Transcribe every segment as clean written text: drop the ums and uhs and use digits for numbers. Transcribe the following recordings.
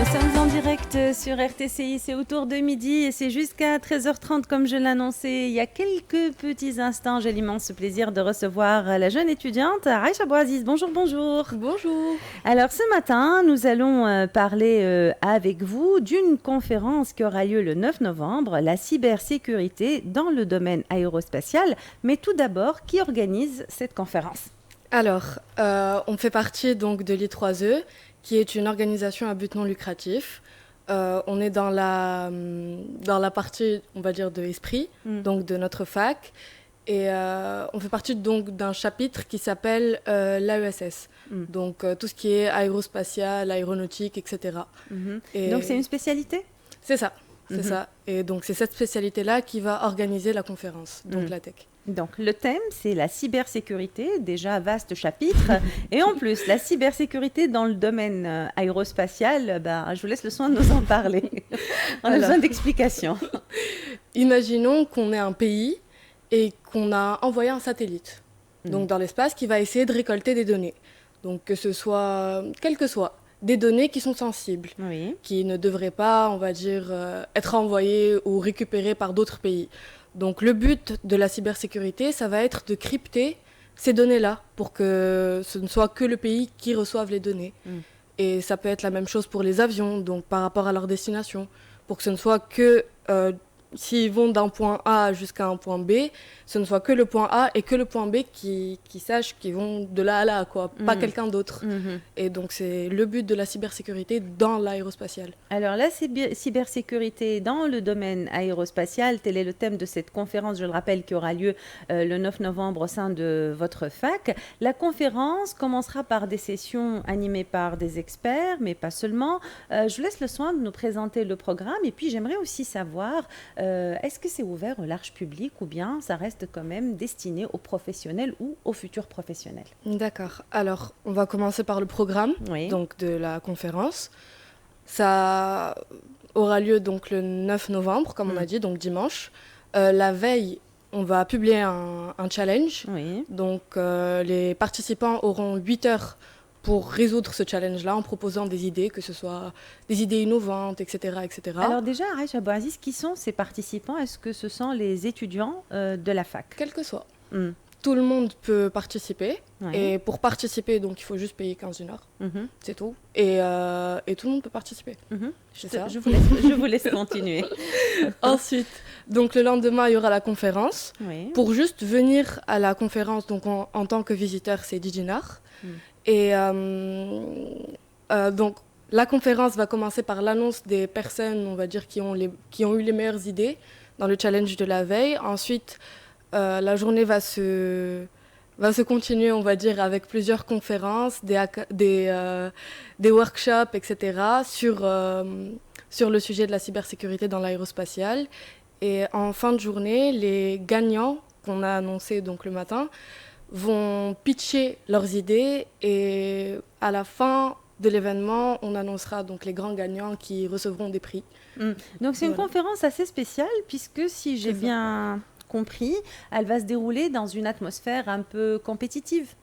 Nous sommes en direct sur RTCI, c'est autour de midi et c'est jusqu'à 13h30 comme je l'annonçais il y a quelques petits instants. J'ai l'immense plaisir de recevoir la jeune étudiante Aïcha Bouaziz. Bonjour, bonjour. Bonjour. Alors ce matin, nous allons parler avec vous d'une conférence qui aura lieu le 9 novembre, la cybersécurité dans le domaine aérospatial. Mais tout d'abord, qui organise cette conférence ? Alors, on fait partie donc de l'I3E, qui est une organisation à but non lucratif. On est dans la partie, on va dire, de Esprit, donc de notre fac. Et on fait partie donc d'un chapitre qui s'appelle l'AESS. Donc tout ce qui est aérospatial, aéronautique, etc. Et donc c'est une spécialité ? C'est ça, c'est ça. Et donc c'est cette spécialité-là qui va organiser la conférence, donc la tech. Donc, le thème, c'est la cybersécurité, déjà vaste chapitre. Et en plus, la cybersécurité dans le domaine aérospatial, je vous laisse le soin de nous en parler. On a besoin d'explications. Imaginons qu'on est un pays et qu'on a envoyé un satellite donc dans l'espace qui va essayer de récolter des données. Donc, que ce soit, quelles que soient, des données qui sont sensibles, qui ne devraient pas, on va dire, être envoyées ou récupérées par d'autres pays. Donc le but de la cybersécurité, ça va être de crypter ces données-là pour que ce ne soit que le pays qui reçoive les données. Et ça peut être la même chose pour les avions, donc par rapport à leur destination, pour que ce ne soit que, s'ils vont d'un point A jusqu'à un point B, ce ne soit que le point A et que le point B qui sachent qu'ils vont de là à là, quoi, pas quelqu'un d'autre. Et donc c'est le but de la cybersécurité dans l'aérospatial. Alors la cybersécurité dans le domaine aérospatial, tel est le thème de cette conférence, je le rappelle, qui aura lieu le 9 novembre au sein de votre fac. La conférence commencera par des sessions animées par des experts, mais pas seulement. Je vous laisse le soin de nous présenter le programme et puis j'aimerais aussi savoir, est-ce que c'est ouvert au large public ou bien ça reste quand même destiné aux professionnels ou aux futurs professionnels ? D'accord. Alors, on va commencer par le programme donc de la conférence. Ça aura lieu donc le 9 novembre, comme on a dit, donc dimanche. La veille, on va publier un challenge. Donc, les participants auront 8 heures pour résoudre ce challenge-là en proposant des idées, que ce soit des idées innovantes, etc. etc. Alors déjà, Aïcha Bouaziz, qui sont ces participants ? Est-ce que ce sont les étudiants de la fac ? Quel que soit. Tout le monde peut participer. Et pour participer, donc, il faut juste payer 15 dinars. C'est tout. Et tout le monde peut participer. Je vous laisse continuer. Ensuite, donc, le lendemain, il y aura la conférence. Pour juste venir à la conférence, donc, en tant que visiteur, c'est 10 dinars. Et donc, la conférence va commencer par l'annonce des personnes, on va dire, qui ont eu les meilleures idées dans le challenge de la veille. Ensuite, la journée va se continuer, on va dire, avec plusieurs conférences, des workshops, etc., sur le sujet de la cybersécurité dans l'aérospatial. Et en fin de journée, les gagnants qu'on a annoncés donc, le matin vont pitcher leurs idées et à la fin de l'événement, on annoncera donc les grands gagnants qui recevront des prix. Donc c'est une conférence assez spéciale puisque si j'ai bien compris, elle va se dérouler dans une atmosphère un peu compétitive.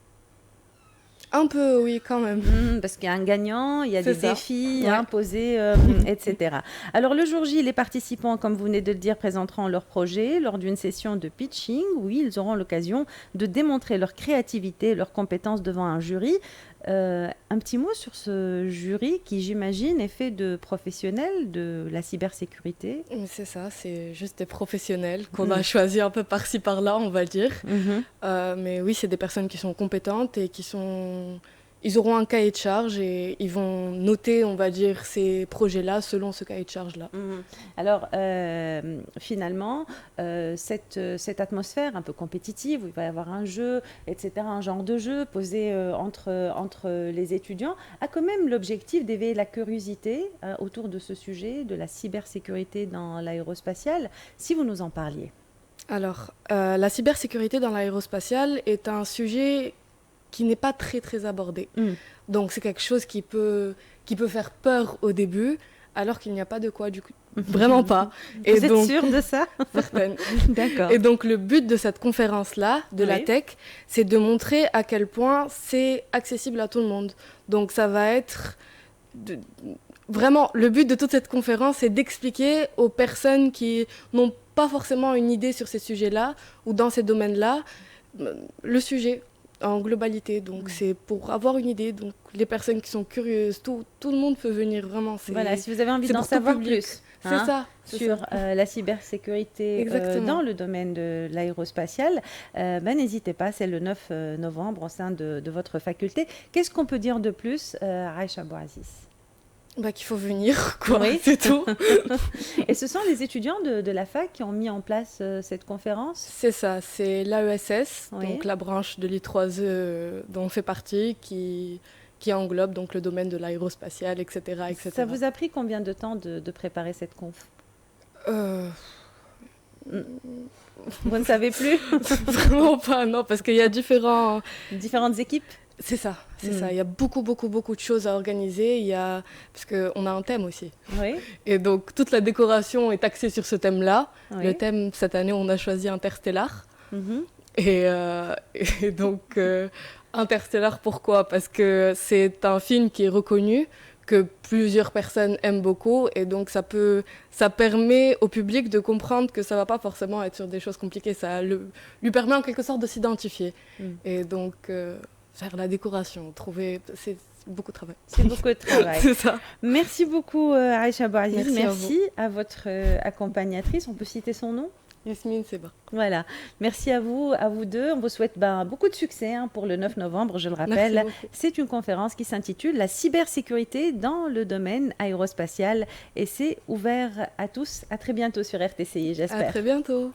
Un peu, oui, quand même. Parce qu'il y a un gagnant, il y a des défis posés, etc. Alors, le jour J, les participants, comme vous venez de le dire, présenteront leur projet lors d'une session de pitching où ils auront l'occasion de démontrer leur créativité, leurs compétences devant un jury. Un petit mot sur ce jury qui, j'imagine, est fait de professionnels de la cybersécurité. C'est ça, c'est juste des professionnels qu'on a choisis un peu par-ci, par-là, on va dire. Mais oui, c'est des personnes qui sont compétentes et ils auront un cahier de charge et ils vont noter, on va dire, ces projets-là selon ce cahier de charge-là. Alors, finalement, cette atmosphère un peu compétitive, où il va y avoir un jeu, etc., un genre de jeu posé entre les étudiants, a quand même l'objectif d'éveiller la curiosité autour de ce sujet, de la cybersécurité dans l'aérospatial. Si vous nous en parliez. Alors, la cybersécurité dans l'aérospatial est un sujet qui n'est pas très très abordé. Donc c'est quelque chose qui peut faire peur au début, alors qu'il n'y a pas de quoi du coup. Vraiment pas. Et vous êtes sûre de ça ? Certaine. D'accord. Et donc le but de cette conférence-là, de la tech, c'est de montrer à quel point c'est accessible à tout le monde. Donc ça va être vraiment, le but de toute cette conférence, c'est d'expliquer aux personnes qui n'ont pas forcément une idée sur ces sujets-là ou dans ces domaines-là, le sujet en globalité. Donc, c'est pour avoir une idée. Donc, les personnes qui sont curieuses, tout le monde peut venir vraiment. Voilà, si vous avez envie d'en savoir plus. C'est ça. Sur la cybersécurité dans le domaine de l'aérospatial, n'hésitez pas, c'est le 9 novembre au sein de votre faculté. Qu'est-ce qu'on peut dire de plus, Aïcha Bouaziz? Qu'il faut venir, quoi, oui. C'est tout. Et ce sont les étudiants de la fac qui ont mis en place cette conférence? C'est ça, c'est l'AESS, donc la branche de l'I3E dont on fait partie, qui englobe donc le domaine de l'aérospatial, etc., etc. Ça vous a pris combien de temps de préparer cette conf? Vous ne savez plus? Vraiment pas, non, parce qu'il y a différentes équipes. C'est ça, c'est ça. Il y a beaucoup de choses à organiser. Parce qu'on a un thème aussi. Oui. Et donc, toute la décoration est axée sur ce thème-là. Oui. Le thème, cette année, on a choisi Interstellar. Et donc, Interstellar, pourquoi? Parce que c'est un film qui est reconnu, que plusieurs personnes aiment beaucoup. Et donc, ça permet au public de comprendre que ça ne va pas forcément être sur des choses compliquées. Ça lui permet en quelque sorte de s'identifier. Et donc... faire la décoration, c'est beaucoup de travail. C'est beaucoup de travail. C'est ça. Merci beaucoup Aïcha Bouaziz. Merci à votre accompagnatrice. On peut citer son nom? Yasmine Seba. Voilà. Merci à vous deux. On vous souhaite beaucoup de succès pour le 9 novembre. Je le rappelle, c'est une conférence qui s'intitule La cybersécurité dans le domaine aérospatial et c'est ouvert à tous. À très bientôt sur RTCI, j'espère. À très bientôt.